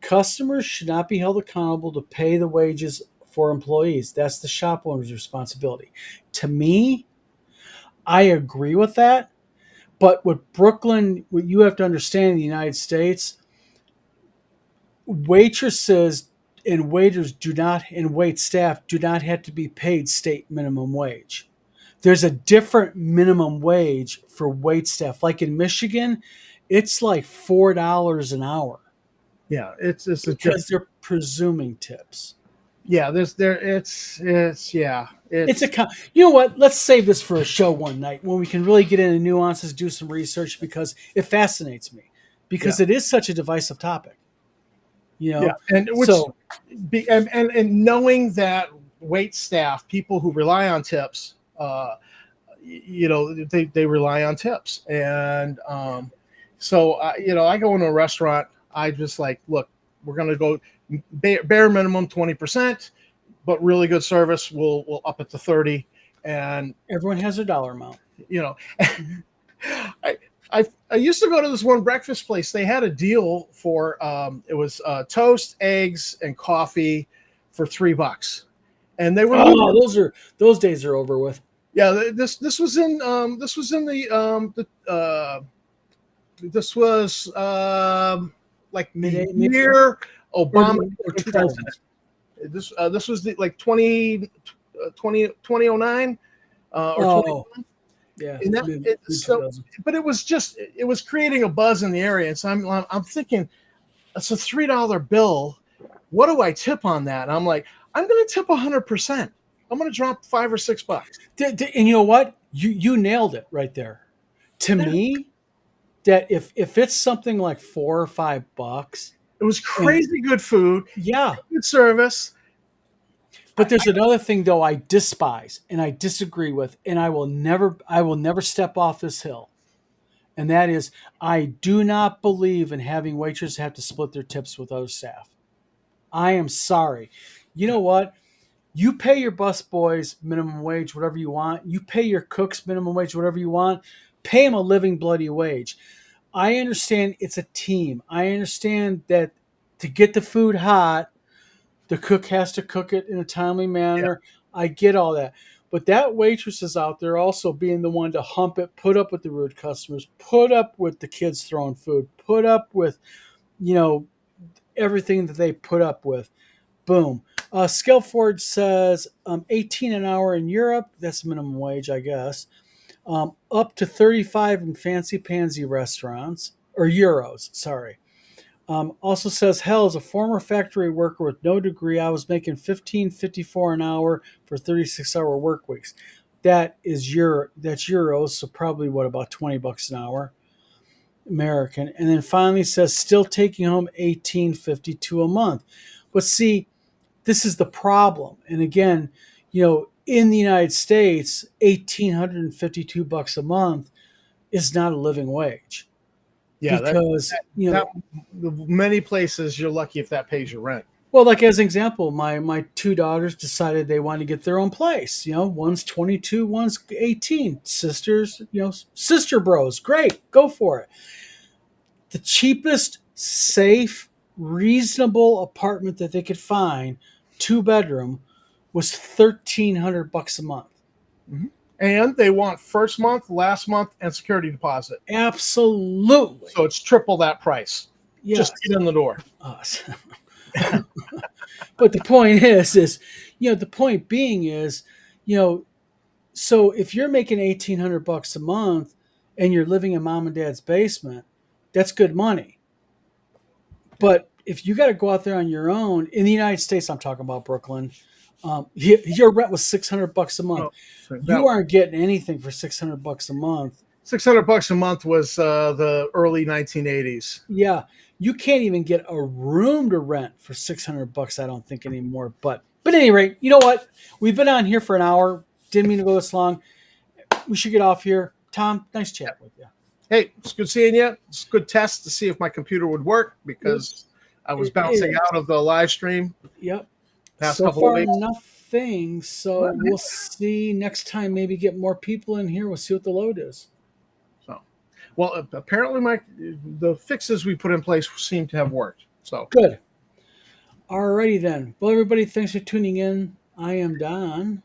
"Customers should not be held accountable to pay the wages for employees. That's the shop owner's responsibility." To me, I agree with that. But what you have to understand in the United States, waitresses and waiters do not, and wait staff do not have to be paid state minimum wage. There's a different minimum wage for wait staff. Like in Michigan, it's like $4 an hour Yeah, it's a because different. they're presuming tips. Yeah, it's yeah, It's a it's you know what? Let's save this for a show one night when we can really get into nuances, do some research because it fascinates me yeah, because it is such a divisive topic. You yeah, know, and which so and knowing that wait staff, people who rely on tips, they rely on tips, and so I go into a restaurant, I just like, look, we're gonna go bare minimum 20%, but really good service, we'll up it to 30, and everyone has their dollar amount. you know Mhm. I, I used to go to this one breakfast place. They had a deal for it was toast, eggs, and coffee for $3, and they were Oh, losing. those days are over with. Yeah, this was in the this was like the Mid year Obama or became two president. thousands. This was the like 2009 or 20, Oh, yeah, and that mid two so thousand. but it was creating a buzz in the area, and so I'm thinking it's a $3 bill. What do I tip on that? And I'm like, I'm going to tip 100%. I'm going to drop $5 or $6. And you know what? You nailed it right there. To Yeah, me, that if it's something like $4 or $5, it was and crazy good food, yeah, good service. but there's another thing though I despise and I disagree with, and I will never step off this hill. And that is, I do not believe in having waitresses have to split their tips with other staff. I am sorry. You know what? You pay your busboys minimum wage, whatever you want. You pay your cooks minimum wage, whatever you want. Pay them a living bloody wage. I understand it's a team. I understand that to get the food hot, the cook has to cook it in a timely Yeah, manner. I get all that. But that waitress is out there also being the one to hump it, put up with the rude customers, put up with the kids throwing food, put up with, you know, everything that they put up with. Boom. Skillford says 18 an hour in Europe. That's minimum wage, I guess. Up to 35 in fancy pansy restaurants, or euros, sorry. Also says, hell, as a former factory worker with no degree, I was making 15.54 an hour for 36-hour work weeks. That's euros, so probably what, about $20 an hour American. And then finally says, still taking home 18.52 a month. But see, this is the problem. And again, in the United States, 1,852 bucks a month is not a living wage yeah. because, That many places you're lucky if that pays your rent. well, like as an example, my two daughters decided they wanted to get their own place. One's 22, one's 18. Sisters, sister bros. Great, go for it. The cheapest, safe, reasonable apartment that they could find, 2 bedroom, was $1,300 a month. Mm-hmm. And they want first month, last month, and security deposit. Absolutely. So it's triple that price. Yes. Just get in the door. But the point is, the point being is, so if you're making $1,800 a month and you're living in mom and dad's basement, that's good money. But if you got to go out there on your own in the United States, I'm talking about Brooklyn, your rent was $600 a month. You aren't getting anything for $600 a month. $600 a month was the early 1980s. Yeah, you can't even get a room to rent for $600, I don't think anymore. But at any rate, you know what? We've been on here for an hour. Didn't mean to go this long. We should get off here. Tom, nice chat with you. Hey, it's good seeing you. It's a good test to see if my computer would work because I was bouncing out of the live stream. Yep. Past so couple far, of weeks. nothing. So we'll see next time. Maybe get more people in here. We'll see what the load is. So, well, apparently the fixes we put in place seem to have worked. So good. Alrighty then. Well, everybody, thanks for tuning in. I am Don.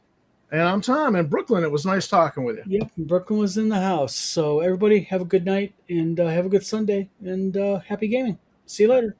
And I'm Tom in Brooklyn. It was nice talking with you. Yep, Brooklyn was in the house. So everybody have a good night and have a good Sunday and happy gaming. See you later.